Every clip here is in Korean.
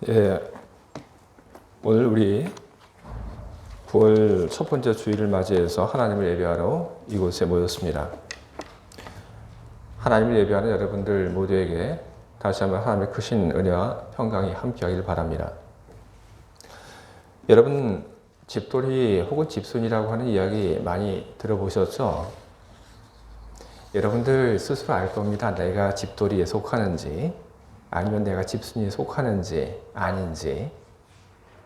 예, 오늘 우리 9월 첫 번째 주일을 맞이해서 하나님을 예배하러 이곳에 모였습니다. 하나님을 예배하는 여러분들 모두에게 다시 한번 하나님의 크신 은혜와 평강이 함께하길 바랍니다. 여러분, 집돌이 혹은 집순이라고 하는 이야기 많이 들어보셨죠? 여러분들 스스로 알 겁니다. 내가 집돌이에 속하는지 아니면 내가 집순이에 속하는지 아닌지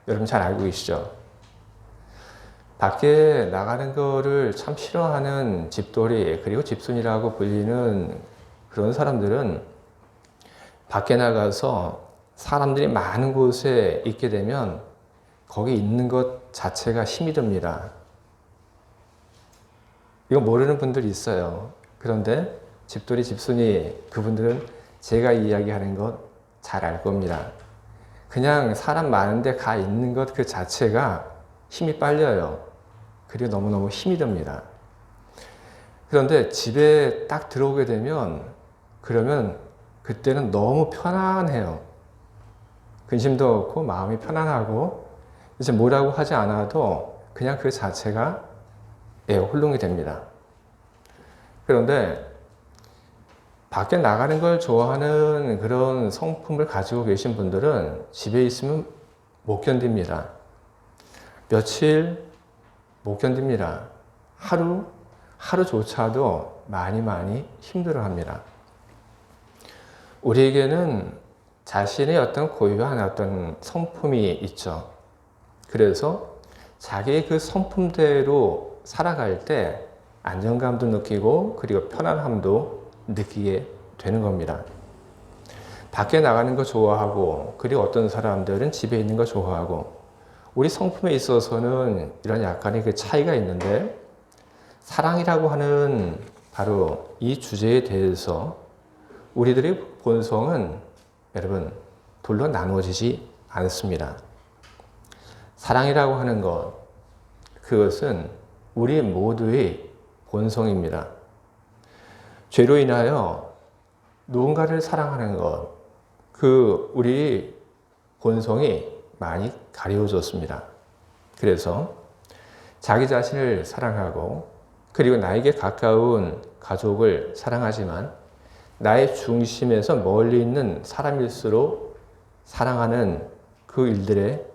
여러분 잘 알고 계시죠? 밖에 나가는 거를 참 싫어하는 집돌이 그리고 집순이라고 불리는 그런 사람들은 밖에 나가서 사람들이 많은 곳에 있게 되면 거기 있는 것 자체가 힘이 듭니다. 이거 모르는 분들이 있어요. 그런데 집돌이, 집순이 그분들은 제가 이야기하는 것 잘 알 겁니다. 그냥 사람 많은데 가 있는 것 그 자체가 힘이 빨려요. 그리고 너무너무 힘이 듭니다. 그런데 집에 딱 들어오게 되면 그러면 그때는 너무 편안해요. 근심도 없고 마음이 편안하고 이제 뭐라고 하지 않아도 그냥 그 자체가 홀롱이 됩니다. 그런데 밖에 나가는 걸 좋아하는 그런 성품을 가지고 계신 분들은 집에 있으면 못 견딥니다. 며칠 못 견딥니다. 하루조차도 많이 힘들어 합니다. 우리에게는 자신의 어떤 고유한 어떤 성품이 있죠. 그래서 자기의 그 성품대로 살아갈 때 안정감도 느끼고 그리고 편안함도 느끼게 되는 겁니다. 밖에 나가는 거 좋아하고 그리고 어떤 사람들은 집에 있는 거 좋아하고 우리 성품에 있어서는 이런 약간의 그 차이가 있는데 사랑이라고 하는 바로 이 주제에 대해서 우리들의 본성은 여러분 둘로 나누어지지 않습니다. 사랑이라고 하는 것 그것은 우리 모두의 본성입니다. 죄로 인하여 누군가를 사랑하는 것, 우리 본성이 많이 가려워졌습니다. 그래서 자기 자신을 사랑하고 그리고 나에게 가까운 가족을 사랑하지만 나의 중심에서 멀리 있는 사람일수록 사랑하는 그 일들에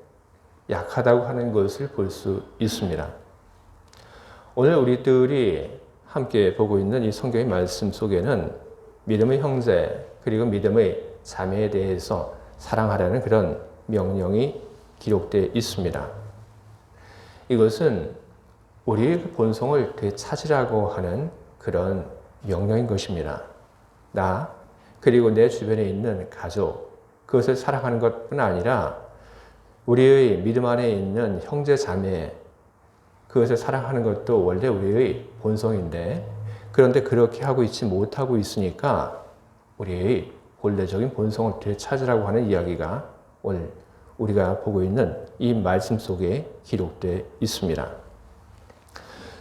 약하다고 하는 것을 볼 수 있습니다. 오늘 우리들이 함께 보고 있는 이 성경의 말씀 속에는 믿음의 형제 그리고 믿음의 자매에 대해서 사랑하라는 그런 명령이 기록되어 있습니다. 이것은 우리의 본성을 되찾으라고 하는 그런 명령인 것입니다. 나 그리고 내 주변에 있는 가족 그것을 사랑하는 것뿐 아니라 우리의 믿음 안에 있는 형제 자매 그것을 사랑하는 것도 원래 우리의 본성인데 그런데 그렇게 하고 있지 못하고 있으니까 우리의 본래적인 본성을 되찾으라고 하는 이야기가 오늘 우리가 보고 있는 이 말씀 속에 기록되어 있습니다.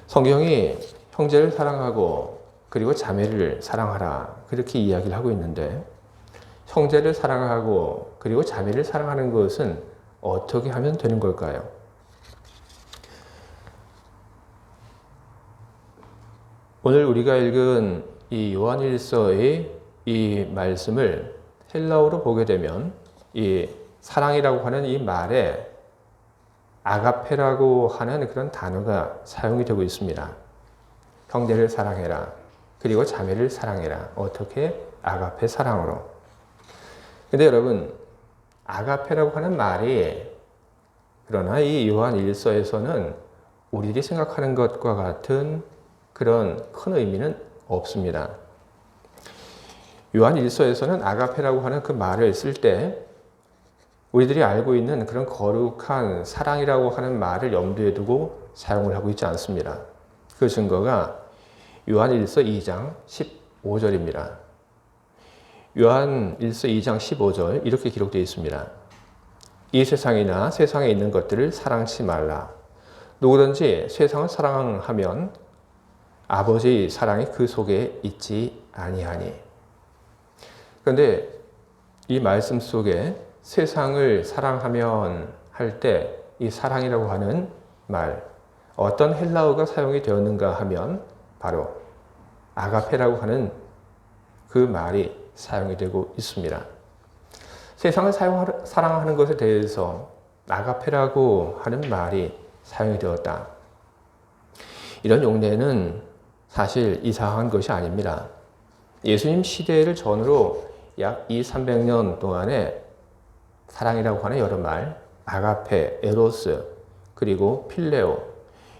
성경이 형제를 사랑하고 그리고 자매를 사랑하라 그렇게 이야기를 하고 있는데 형제를 사랑하고 그리고 자매를 사랑하는 것은 어떻게 하면 되는 걸까요? 오늘 우리가 읽은 이 요한일서의 이 말씀을 헬라어로 보게 되면 이 사랑이라고 하는 이 말에 아가페라고 하는 그런 단어가 사용이 되고 있습니다. 형제를 사랑해라. 그리고 자매를 사랑해라. 어떻게? 아가페 사랑으로. 근데 여러분, 아가페라고 하는 말이 그러나 이 요한일서에서는 우리들이 생각하는 것과 같은 그런 큰 의미는 없습니다. 요한일서에서는 아가페라고 하는 그 말을 쓸 때 우리들이 알고 있는 그런 거룩한 사랑이라고 하는 말을 염두에 두고 사용을 하고 있지 않습니다. 그 증거가 요한일서 2장 15절입니다. 요한일서 2장 15절 이렇게 기록되어 있습니다. 이 세상이나 세상에 있는 것들을 사랑치 말라. 누구든지 세상을 사랑하면 아버지의 사랑이 그 속에 있지 아니하니. 그런데 이 말씀 속에 세상을 사랑하면 할 때 이 사랑이라고 하는 말, 어떤 헬라어가 사용이 되었는가 하면 바로 아가페라고 하는 그 말이 사용이 되고 있습니다. 세상을 사랑하는 것에 대해서 아가페라고 하는 말이 사용이 되었다. 이런 용례는 사실 이상한 것이 아닙니다. 예수님 시대를 전후로 약 200~300년 동안에 사랑이라고 하는 여러 말, 아가페, 에로스, 그리고 필레오,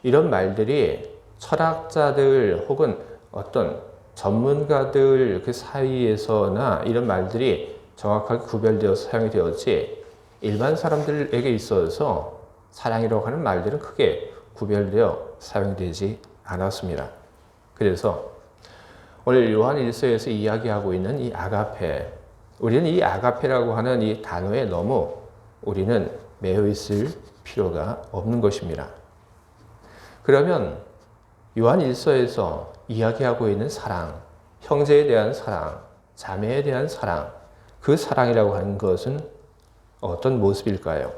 이런 말들이 철학자들 혹은 어떤 전문가들 그 사이에서나 이런 말들이 정확하게 구별되어서 사용이 되었지, 일반 사람들에게 있어서 사랑이라고 하는 말들은 크게 구별되어 사용되지 않았습니다. 그래서 오늘 요한 1서에서 이야기하고 있는 이 아가페, 우리는 이 아가페라고 하는 이 단어에 너무 우리는 매여 있을 필요가 없는 것입니다. 그러면 요한 1서에서 이야기하고 있는 사랑, 형제에 대한 사랑, 자매에 대한 사랑, 그 사랑이라고 하는 것은 어떤 모습일까요?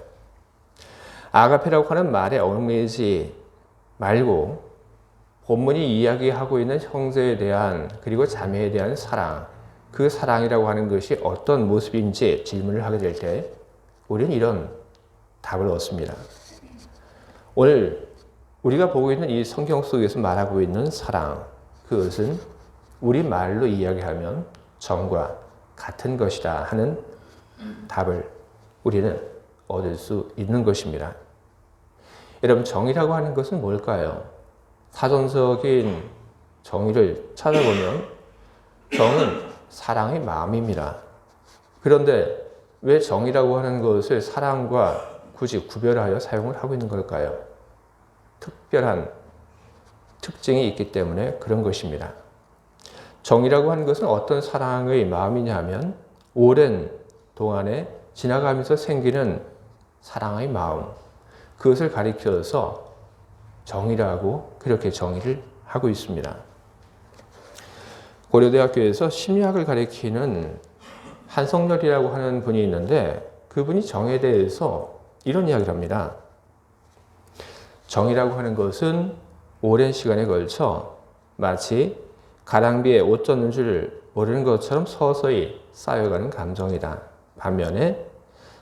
아가페라고 하는 말에 얽매이지 말고 본문이 이야기하고 있는 형제에 대한 그리고 자매에 대한 사랑, 그 사랑이라고 하는 것이 어떤 모습인지 질문을 하게 될 때 우리는 이런 답을 얻습니다. 오늘 우리가 보고 있는 이 성경 속에서 말하고 있는 사랑, 그것은 우리말로 이야기하면 정과 같은 것이다 하는 답을 우리는 얻을 수 있는 것입니다. 여러분, 정이라고 하는 것은 뭘까요? 사전적인 정의를 찾아보면 정은 사랑의 마음입니다. 그런데 왜 정이라고 하는 것을 사랑과 굳이 구별하여 사용을 하고 있는 걸까요? 특별한 특징이 있기 때문에 그런 것입니다. 정이라고 하는 것은 어떤 사랑의 마음이냐 하면 오랜 동안에 지나가면서 생기는 사랑의 마음, 그것을 가리켜서 정이라고 그렇게 정의를 하고 있습니다. 고려대학교에서 심리학을 가리키는 한성렬이라고 하는 분이 있는데 그분이 정에 대해서 이런 이야기를 합니다. 정이라고 하는 것은 오랜 시간에 걸쳐 마치 가랑비에 옷 젖는 줄 모르는 것처럼 서서히 쌓여가는 감정이다. 반면에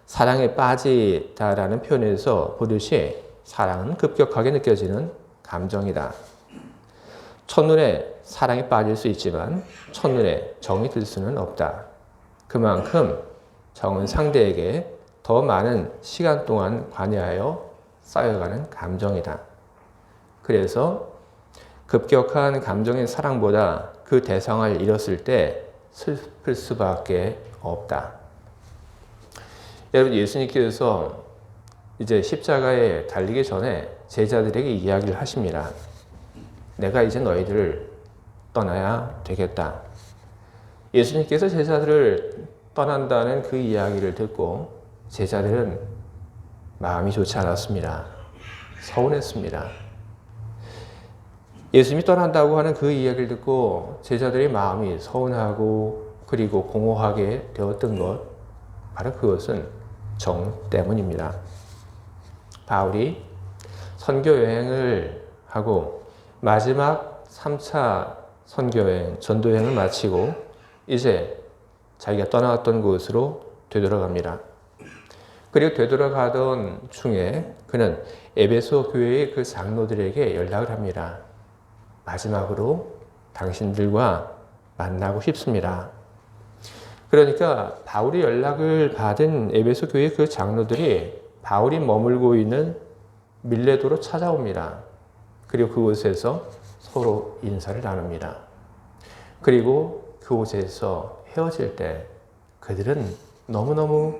사랑에 빠지다라는 표현에서 보듯이 사랑은 급격하게 느껴지는 감정이다. 첫눈에 사랑에 빠질 수 있지만 첫눈에 정이 들 수는 없다. 그만큼 정은 상대에게 더 많은 시간 동안 관여하여 쌓여가는 감정이다. 그래서 급격한 감정의 사랑보다 그 대상을 잃었을 때 슬플 수밖에 없다. 여러분, 예수님께서 이제 십자가에 달리기 전에 제자들에게 이야기를 하십니다. 내가 이제 너희들을 떠나야 되겠다. 예수님께서 제자들을 떠난다는 그 이야기를 듣고 제자들은 마음이 좋지 않았습니다. 서운했습니다. 예수님이 떠난다고 하는 그 이야기를 듣고 제자들의 마음이 서운하고 그리고 공허하게 되었던 것, 바로 그것은 정 때문입니다. 바울이 선교 여행을 하고 마지막 3차 선교여행, 전도여행을 마치고 이제 자기가 떠나왔던 곳으로 되돌아갑니다. 그리고 되돌아가던 중에 그는 에베소 교회의 그 장로들에게 연락을 합니다. 마지막으로 당신들과 만나고 싶습니다. 그러니까 바울이 연락을 받은 에베소 교회의 그 장로들이 바울이 머물고 있는 밀레도로 찾아옵니다. 그리고 그곳에서 서로 인사를 나눕니다. 그리고 그곳에서 헤어질 때 그들은 너무너무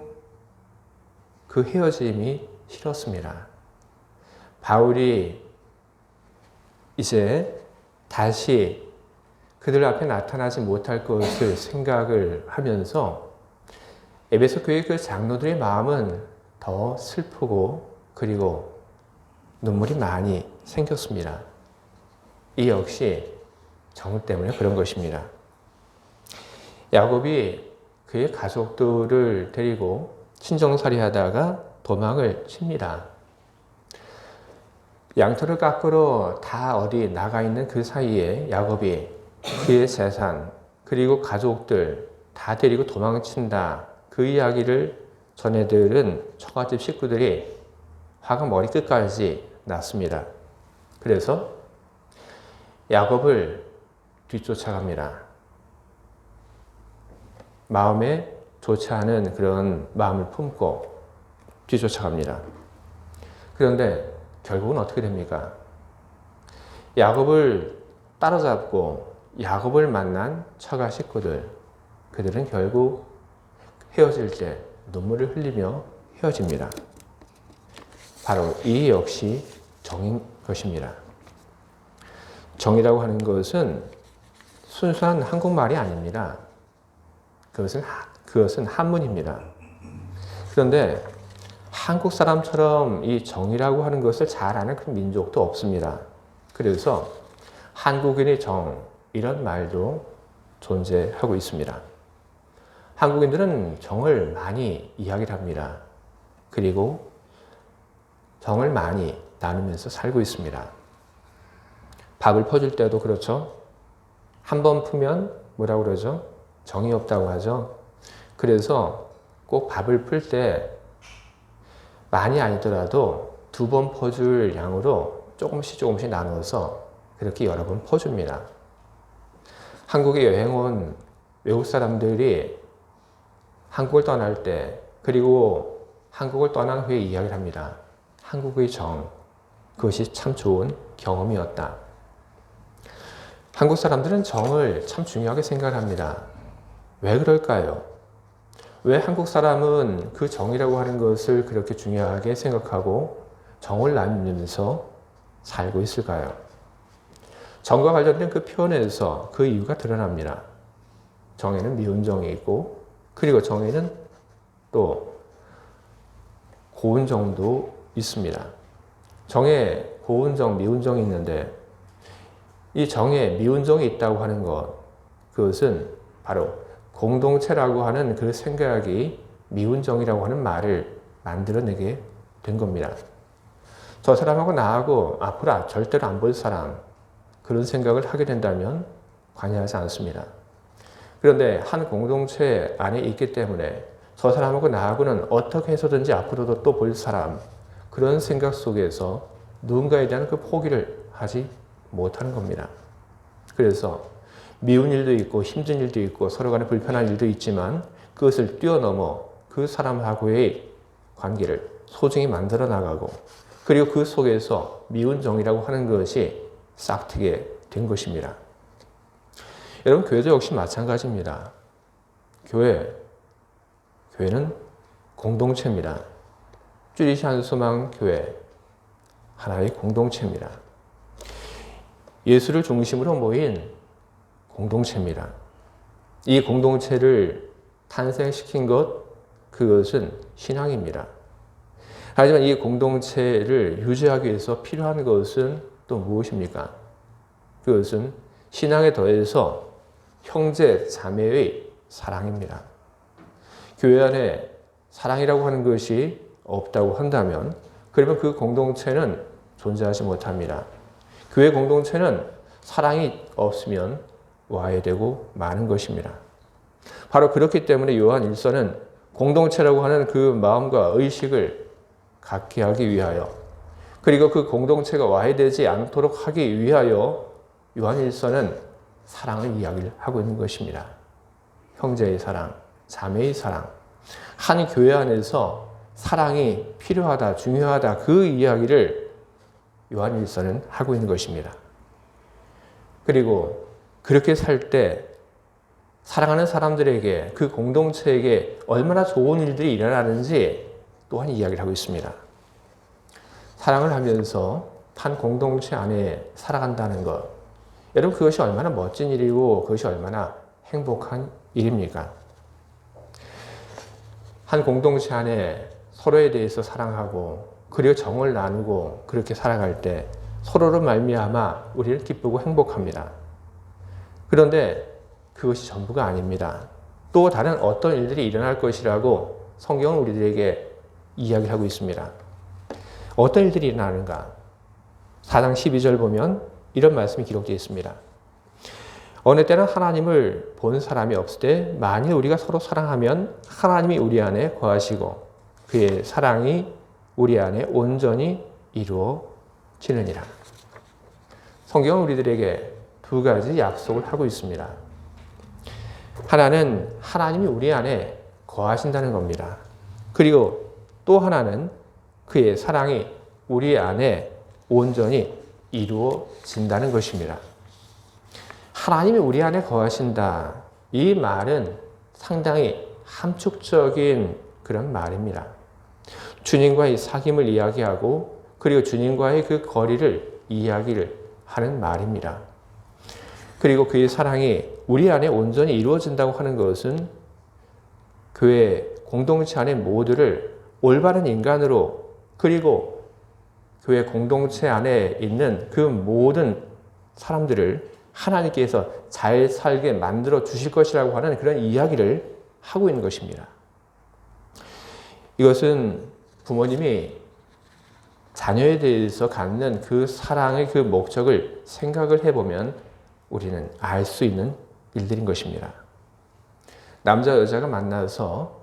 그 헤어짐이 싫었습니다. 바울이 이제 다시 그들 앞에 나타나지 못할 것을 생각을 하면서 에베소 교회 그 장로들의 마음은 더 슬프고 그리고 눈물이 많이 생겼습니다. 이 역시 정 때문에 그런 것입니다. 야곱이 그의 가족들을 데리고 신정살이 하다가 도망을 칩니다. 양털을 깎으러 다 어디 나가 있는 그 사이에 야곱이 그의 재산 그리고 가족들 다 데리고 도망친다. 그 이야기를 전해들은 처갓집 식구들이 화가 머리끝까지 났습니다. 그래서 야곱을 뒤쫓아갑니다. 마음에 좋지 않은 그런 마음을 품고 뒤쫓아갑니다. 그런데 결국은 어떻게 됩니까? 야곱을 따라잡고 야곱을 만난 처가 식구들, 그들은 결국 헤어질 때 눈물을 흘리며 헤어집니다. 바로 이 역시 정인 것입니다. 정이라고 하는 것은 순수한 한국말이 아닙니다. 그것은 한문입니다. 그런데 한국 사람처럼 이 정이라고 하는 것을 잘 아는 그 민족도 없습니다. 그래서 한국인의 정, 이런 말도 존재하고 있습니다. 한국인들은 정을 많이 이야기를 합니다. 그리고 정을 많이 나누면서 살고 있습니다. 밥을 퍼줄 때도 그렇죠. 한 번 풀면 뭐라고 그러죠? 정이 없다고 하죠. 그래서 꼭 밥을 풀 때 많이 아니더라도 2번 퍼줄 양으로 조금씩 나눠서 그렇게 여러 번 퍼줍니다. 한국에 여행 온 외국 사람들이 한국을 떠날 때 그리고 한국을 떠난 후에 이야기를 합니다. 한국의 정, 그것이 참 좋은 경험이었다. 한국 사람들은 정을 참 중요하게 생각을 합니다. 왜 그럴까요? 왜 한국 사람은 그 정이라고 하는 것을 그렇게 중요하게 생각하고 정을 나누면서 살고 있을까요? 정과 관련된 그 표현에서 그 이유가 드러납니다. 정에는 미운 정이 있고 그리고 정에는 또 고운 정도 있습니다. 정에 고운 정, 미운 정이 있는데 이 정에 미운 정이 있다고 하는 것, 그것은 바로 공동체라고 하는 그 생각이 미운 정이라고 하는 말을 만들어내게 된 겁니다. 저 사람하고 나하고 앞으로 절대로 안 볼 사람, 그런 생각을 하게 된다면 관여하지 않습니다. 그런데 한 공동체 안에 있기 때문에 저 사람하고 나하고는 어떻게 해서든지 앞으로도 또 볼 사람, 그런 생각 속에서 누군가에 대한 그 포기를 하지 못하는 겁니다. 그래서 미운 일도 있고 힘든 일도 있고 서로 간에 불편한 일도 있지만 그것을 뛰어넘어 그 사람하고의 관계를 소중히 만들어 나가고 그리고 그 속에서 미운 정이라고 하는 것이 싹트게 된 것입니다. 여러분, 교회도 역시 마찬가지입니다. 교회는 공동체입니다. 쭈리시 한소망 교회, 하나의 공동체입니다. 예수를 중심으로 모인 공동체입니다. 이 공동체를 탄생시킨 것, 그것은 신앙입니다. 하지만 이 공동체를 유지하기 위해서 필요한 것은 또 무엇입니까? 그것은 신앙에 더해서 형제, 자매의 사랑입니다. 교회 안에 사랑이라고 하는 것이 없다고 한다면 그러면 그 공동체는 존재하지 못합니다. 교회 공동체는 사랑이 없으면 와해되고 마는 것입니다. 바로 그렇기 때문에 요한 1서는 공동체라고 하는 그 마음과 의식을 갖게 하기 위하여 그리고 그 공동체가 와해되지 않도록 하기 위하여 요한 1서는 사랑을 이야기를 하고 있는 것입니다. 형제의 사랑, 자매의 사랑, 한 교회 안에서 사랑이 필요하다, 중요하다, 그 이야기를 요한 1서는 하고 있는 것입니다. 그리고 그렇게 살 때 사랑하는 사람들에게, 그 공동체에게 얼마나 좋은 일들이 일어나는지 또한 이야기를 하고 있습니다. 사랑을 하면서 한 공동체 안에 살아간다는 것, 여러분, 그것이 얼마나 멋진 일이고 그것이 얼마나 행복한 일입니까? 한 공동체 안에 서로에 대해서 사랑하고 그리고 정을 나누고 그렇게 살아갈 때 서로로 말미암아 우리는 기쁘고 행복합니다. 그런데 그것이 전부가 아닙니다. 또 다른 어떤 일들이 일어날 것이라고 성경은 우리들에게 이야기를 하고 있습니다. 어떤 일들이 일어나는가? 4장 12절 보면 이런 말씀이 기록되어 있습니다. 어느 때는 하나님을 본 사람이 없을 때 만일 우리가 서로 사랑하면 하나님이 우리 안에 거하시고 그의 사랑이 우리 안에 온전히 이루어지느니라. 성경은 우리들에게 두 가지 약속을 하고 있습니다. 하나는 하나님이 우리 안에 거하신다는 겁니다. 그리고 또 하나는 그의 사랑이 우리 안에 온전히 이루어진다는 것입니다. 하나님이 우리 안에 거하신다. 이 말은 상당히 함축적인 그런 말입니다. 주님과의 사귐을 이야기하고 그리고 주님과의 그 거리를 이야기를 하는 말입니다. 그리고 그의 사랑이 우리 안에 온전히 이루어진다고 하는 것은 교회 공동체 안에 모두를 올바른 인간으로 그리고 교회 공동체 안에 있는 그 모든 사람들을 하나님께서 잘 살게 만들어 주실 것이라고 하는 그런 이야기를 하고 있는 것입니다. 이것은 부모님이 자녀에 대해서 갖는 그 사랑의 그 목적을 생각을 해보면 우리는 알 수 있는 일들인 것입니다. 남자 여자가 만나서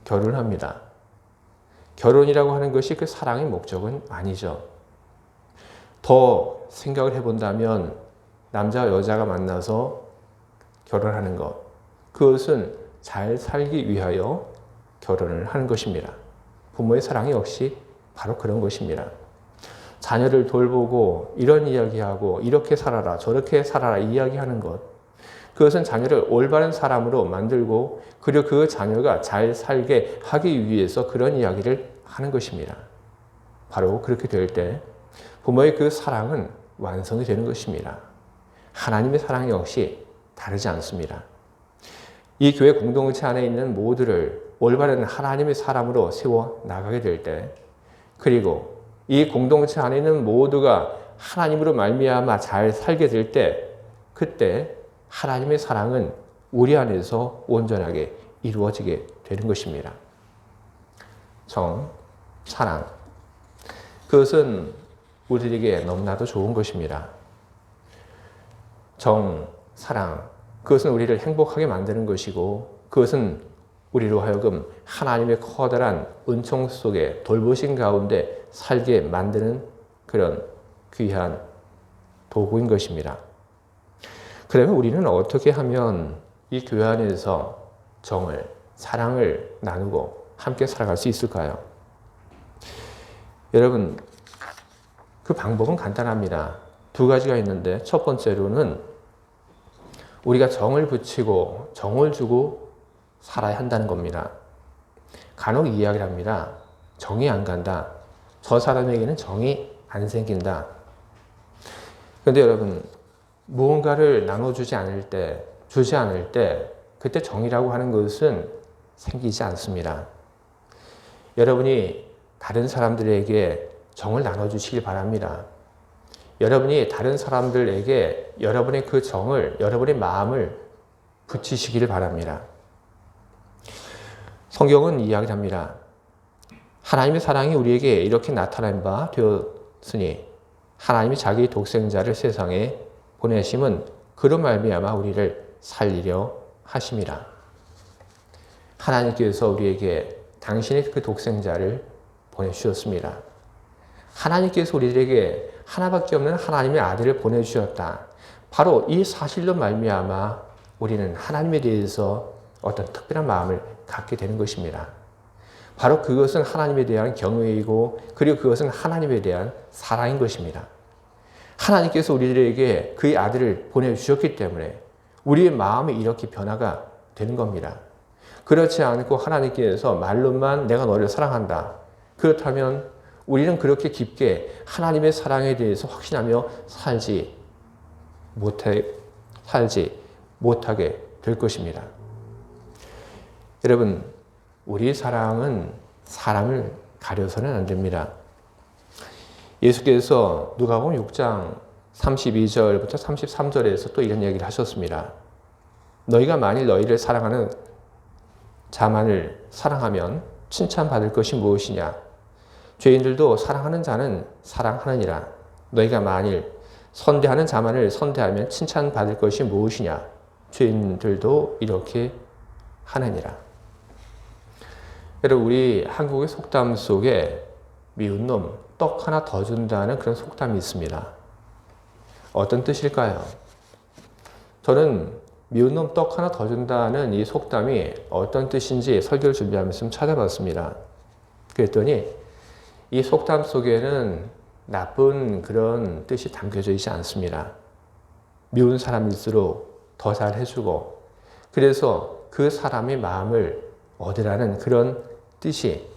결혼합니다. 결혼이라고 하는 것이 그 사랑의 목적은 아니죠. 더 생각을 해본다면 남자 여자가 만나서 결혼하는 것, 그것은 잘 살기 위하여 결혼을 하는 것입니다. 부모의 사랑이 역시 바로 그런 것입니다. 자녀를 돌보고 이런 이야기하고 이렇게 살아라 저렇게 살아라 이야기하는 것, 그것은 자녀를 올바른 사람으로 만들고 그리고 그 자녀가 잘 살게 하기 위해서 그런 이야기를 하는 것입니다. 바로 그렇게 될 때 부모의 그 사랑은 완성이 되는 것입니다. 하나님의 사랑 역시 다르지 않습니다. 이 교회 공동체 안에 있는 모두를 올바른 하나님의 사람으로 세워 나가게 될 때, 그리고 이 공동체 안에 있는 모두가 하나님으로 말미암아 잘 살게 될 때, 그때 하나님의 사랑은 우리 안에서 온전하게 이루어지게 되는 것입니다. 정, 사랑. 그것은 우리에게 너무나도 좋은 것입니다. 정, 사랑. 그것은 우리를 행복하게 만드는 것이고 그것은 우리로 하여금 하나님의 커다란 은총 속에 돌보신 가운데 살게 만드는 그런 귀한 도구인 것입니다. 그러면 우리는 어떻게 하면 이 교회 안에서 정을, 사랑을 나누고 함께 살아갈 수 있을까요? 여러분, 그 방법은 간단합니다. 두 가지가 있는데 첫 번째로는 우리가 정을 붙이고 정을 주고 살아야 한다는 겁니다. 간혹 이야기를 합니다. 정이 안 간다. 저 사람에게는 정이 안 생긴다. 그런데 여러분, 무언가를 나눠주지 않을 때, 주지 않을 때 그때 정이라고 하는 것은 생기지 않습니다. 여러분이 다른 사람들에게 정을 나눠주시길 바랍니다. 여러분이 다른 사람들에게 여러분의 그 정을, 여러분의 마음을 붙이시기를 바랍니다. 성경은 이야기를 합니다. 하나님의 사랑이 우리에게 이렇게 나타난 바 되었으니 하나님이 자기 독생자를 세상에 보내심은 그로 말미암아 우리를 살리려 하심이라. 하나님께서 우리에게 당신의 그 독생자를 보내주셨습니다. 하나님께서 우리들에게 하나밖에 없는 하나님의 아들을 보내주셨다. 바로 이 사실로 말미암아 우리는 하나님에 대해서 어떤 특별한 마음을 갖게 되는 것입니다. 바로 그것은 하나님에 대한 경외이고 그리고 그것은 하나님에 대한 사랑인 것입니다. 하나님께서 우리들에게 그의 아들을 보내주셨기 때문에 우리의 마음이 이렇게 변화가 되는 겁니다. 그렇지 않고 하나님께서 말로만 내가 너를 사랑한다. 그렇다면 우리는 그렇게 깊게 하나님의 사랑에 대해서 확신하며 살지 못하게 될 것입니다. 여러분, 우리 사랑은 사람을 가려서는 안 됩니다. 예수께서 누가복음 6장 32절부터 33절에서 또 이런 얘기를 하셨습니다. 너희가 만일 너희를 사랑하는 자만을 사랑하면 칭찬받을 것이 무엇이냐? 죄인들도 사랑하는 자는 사랑하느니라. 너희가 만일 선대하는 자만을 선대하면 칭찬받을 것이 무엇이냐? 죄인들도 이렇게 하느니라. 여러분, 우리 한국의 속담 속에 미운 놈, 떡 하나 더 준다는 그런 속담이 있습니다. 어떤 뜻일까요? 저는 미운 놈 떡 하나 더 준다는 이 속담이 어떤 뜻인지 설교를 준비하면서 좀 찾아봤습니다. 그랬더니 이 속담 속에는 나쁜 그런 뜻이 담겨져 있지 않습니다. 미운 사람일수록 더 잘 해주고, 그래서 그 사람의 마음을 얻으라는 그런 뜻이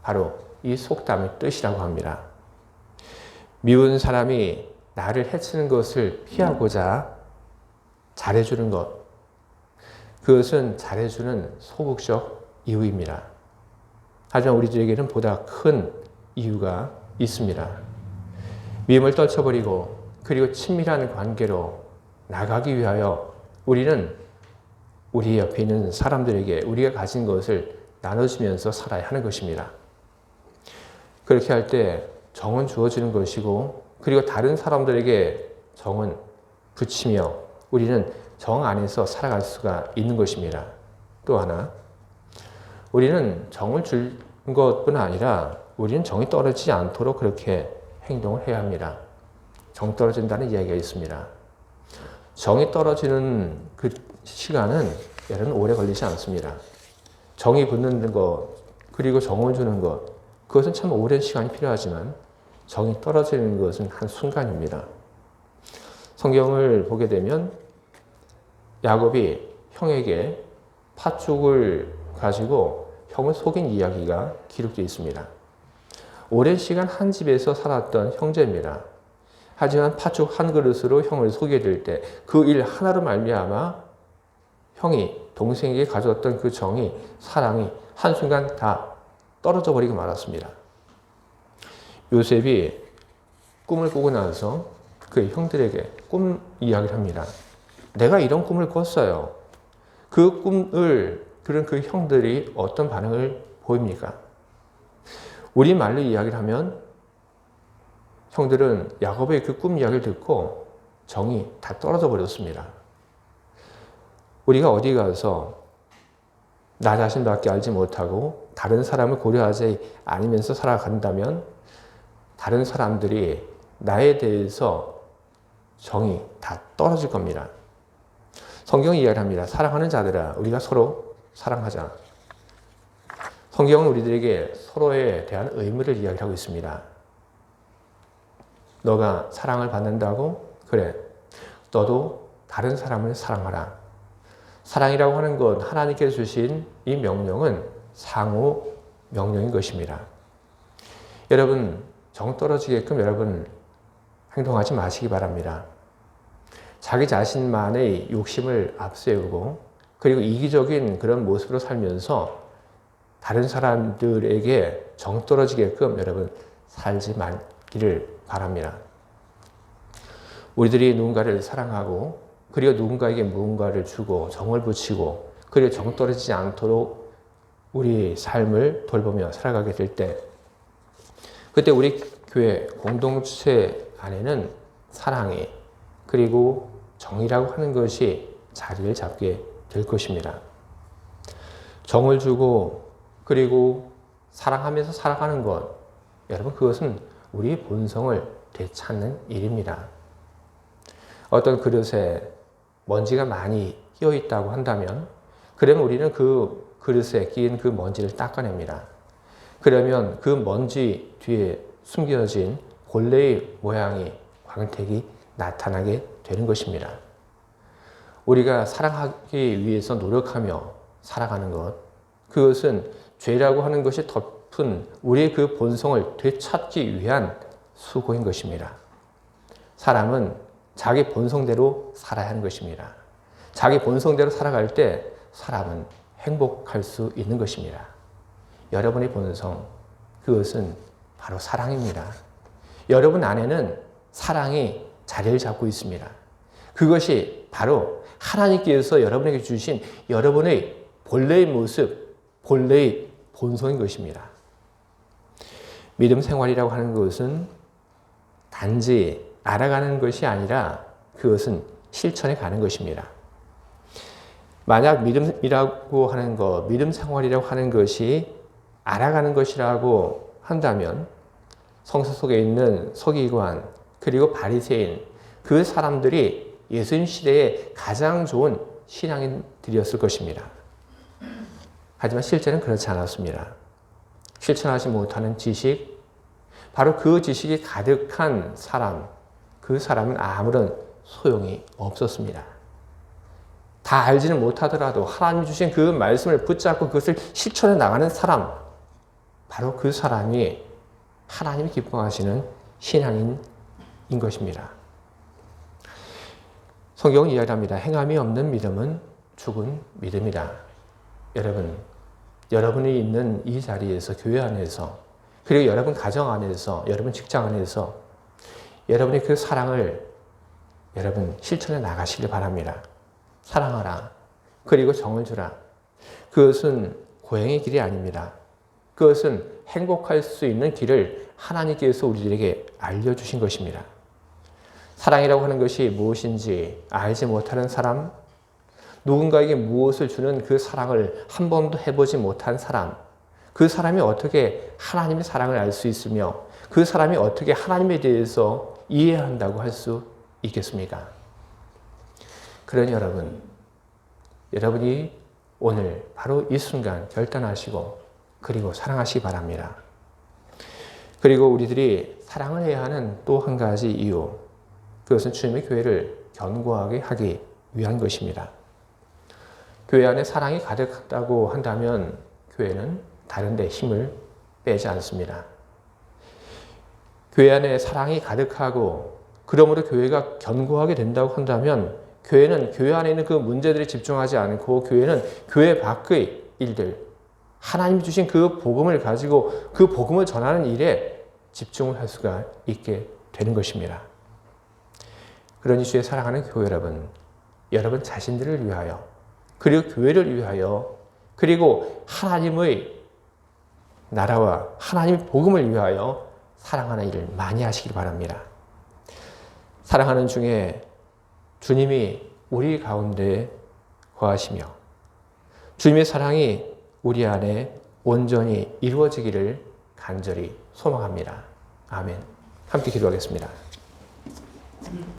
바로 이 속담의 뜻이라고 합니다. 미운 사람이 나를 해치는 것을 피하고자 잘해주는 것, 그것은 잘해주는 소극적 이유입니다. 하지만 우리들에게는 보다 큰 이유가 있습니다. 미움을 떨쳐버리고 그리고 친밀한 관계로 나가기 위하여 우리는 우리 옆에 있는 사람들에게 우리가 가진 것을 나눠주면서 살아야 하는 것입니다. 그렇게 할 때 정은 주어지는 것이고, 그리고 다른 사람들에게 정은 붙이며 우리는 정 안에서 살아갈 수가 있는 것입니다. 또 하나, 우리는 정을 줄 것뿐 아니라 우리는 정이 떨어지지 않도록 그렇게 행동을 해야 합니다. 정 떨어진다는 이야기가 있습니다. 정이 떨어지는 그 시간은 여러분 오래 걸리지 않습니다. 정이 붙는 것, 그리고 정을 주는 것, 그것은 참 오랜 시간이 필요하지만 정이 떨어지는 것은 한순간입니다. 성경을 보게 되면 야곱이 형에게 팥죽을 가지고 형을 속인 이야기가 기록되어 있습니다. 오랜 시간 한 집에서 살았던 형제입니다. 하지만 팥죽 한 그릇으로 형을 속이게 될 때 그 일 하나로 말미암아 형이 동생에게 가졌던 그 정이, 사랑이 한순간 다 떨어져 버리고 말았습니다. 요셉이 꿈을 꾸고 나서 그 형들에게 꿈 이야기를 합니다. 내가 이런 꿈을 꿨어요. 그 꿈을 들은 그 형들이 어떤 반응을 보입니까? 우리말로 이야기를 하면 형들은 야곱의 그 꿈 이야기를 듣고 정이 다 떨어져 버렸습니다. 우리가 어디 가서 나 자신밖에 알지 못하고 다른 사람을 고려하지 않으면서 살아간다면 다른 사람들이 나에 대해서 정이 다 떨어질 겁니다. 성경이 이야기합니다. 사랑하는 자들아, 우리가 서로 사랑하자. 성경은 우리들에게 서로에 대한 의무를 이야기하고 있습니다. 너가 사랑을 받는다고? 그래. 너도 다른 사람을 사랑하라. 사랑이라고 하는 것, 하나님께서 주신 이 명령은 상호 명령인 것입니다. 여러분, 정 떨어지게끔 여러분 행동하지 마시기 바랍니다. 자기 자신만의 욕심을 앞세우고 그리고 이기적인 그런 모습으로 살면서 다른 사람들에게 정 떨어지게끔 여러분 살지 말기를 바랍니다. 우리들이 누군가를 사랑하고 그리고 누군가에게 무언가를 주고 정을 붙이고 그리고 정 떨어지지 않도록 우리 삶을 돌보며 살아가게 될 때, 그때 우리 교회 공동체 안에는 사랑이 그리고 정이라고 하는 것이 자리를 잡게 될 것입니다. 정을 주고 그리고 사랑하면서 살아가는 것, 여러분 그것은 우리의 본성을 되찾는 일입니다. 어떤 그릇에 먼지가 많이 끼어 있다고 한다면 그러면 우리는 그 그릇에 끼인 그 먼지를 닦아냅니다. 그러면 그 먼지 뒤에 숨겨진 본래의 모양이, 광택이 나타나게 되는 것입니다. 우리가 사랑하기 위해서 노력하며 살아가는 것, 그것은 죄라고 하는 것이 덮은 우리의 그 본성을 되찾기 위한 수고인 것입니다. 사람은 자기 본성대로 살아야 하는 것입니다. 자기 본성대로 살아갈 때 사람은 행복할 수 있는 것입니다. 여러분의 본성, 그것은 바로 사랑입니다. 여러분 안에는 사랑이 자리를 잡고 있습니다. 그것이 바로 하나님께서 여러분에게 주신 여러분의 본래의 모습, 본래의 본성인 것입니다. 믿음 생활이라고 하는 것은 단지 알아가는 것이 아니라 그것은 실천에 가는 것입니다. 만약 믿음이라고 하는 것, 믿음 생활이라고 하는 것이 알아가는 것이라고 한다면 성서 속에 있는 서기관 그리고 바리새인 그 사람들이 예수님 시대에 가장 좋은 신앙인들이었을 것입니다. 하지만 실제는 그렇지 않았습니다. 실천하지 못하는 지식, 바로 그 지식이 가득한 사람, 그 사람은 아무런 소용이 없었습니다. 다 알지는 못하더라도 하나님 주신 그 말씀을 붙잡고 그것을 실천해 나가는 사람, 바로 그 사람이 하나님이 기뻐하시는 신앙인인 것입니다. 성경은 이야기합니다. 행함이 없는 믿음은 죽은 믿음이다. 여러분, 여러분이 있는 이 자리에서, 교회 안에서, 그리고 여러분 가정 안에서, 여러분 직장 안에서 여러분이 그 사랑을 여러분 실천해 나가시길 바랍니다. 사랑하라. 그리고 정을 주라. 그것은 고행의 길이 아닙니다. 그것은 행복할 수 있는 길을 하나님께서 우리들에게 알려주신 것입니다. 사랑이라고 하는 것이 무엇인지 알지 못하는 사람, 누군가에게 무엇을 주는 그 사랑을 한 번도 해보지 못한 사람, 그 사람이 어떻게 하나님의 사랑을 알 수 있으며 그 사람이 어떻게 하나님에 대해서 이해한다고 할 수 있겠습니까? 그러니 여러분이 오늘 바로 이 순간 결단하시고 그리고 사랑하시기 바랍니다. 그리고 우리들이 사랑을 해야 하는 또 한 가지 이유, 그것은 주님의 교회를 견고하게 하기 위한 것입니다. 교회 안에 사랑이 가득하다고 한다면 교회는 다른 데 힘을 빼지 않습니다. 교회 안에 사랑이 가득하고 그러므로 교회가 견고하게 된다고 한다면 교회는 교회 안에 있는 그 문제들에 집중하지 않고 교회는 교회 밖의 일들, 하나님이 주신 그 복음을 가지고 그 복음을 전하는 일에 집중을 할 수가 있게 되는 것입니다. 그러니 주의 사랑하는 교회 여러분 자신들을 위하여 그리고 교회를 위하여 그리고 하나님의 나라와 하나님의 복음을 위하여 사랑하는 일을 많이 하시길 바랍니다. 사랑하는 중에 주님이 우리 가운데 거하시며 주님의 사랑이 우리 안에 온전히 이루어지기를 간절히 소망합니다. 아멘. 함께 기도하겠습니다.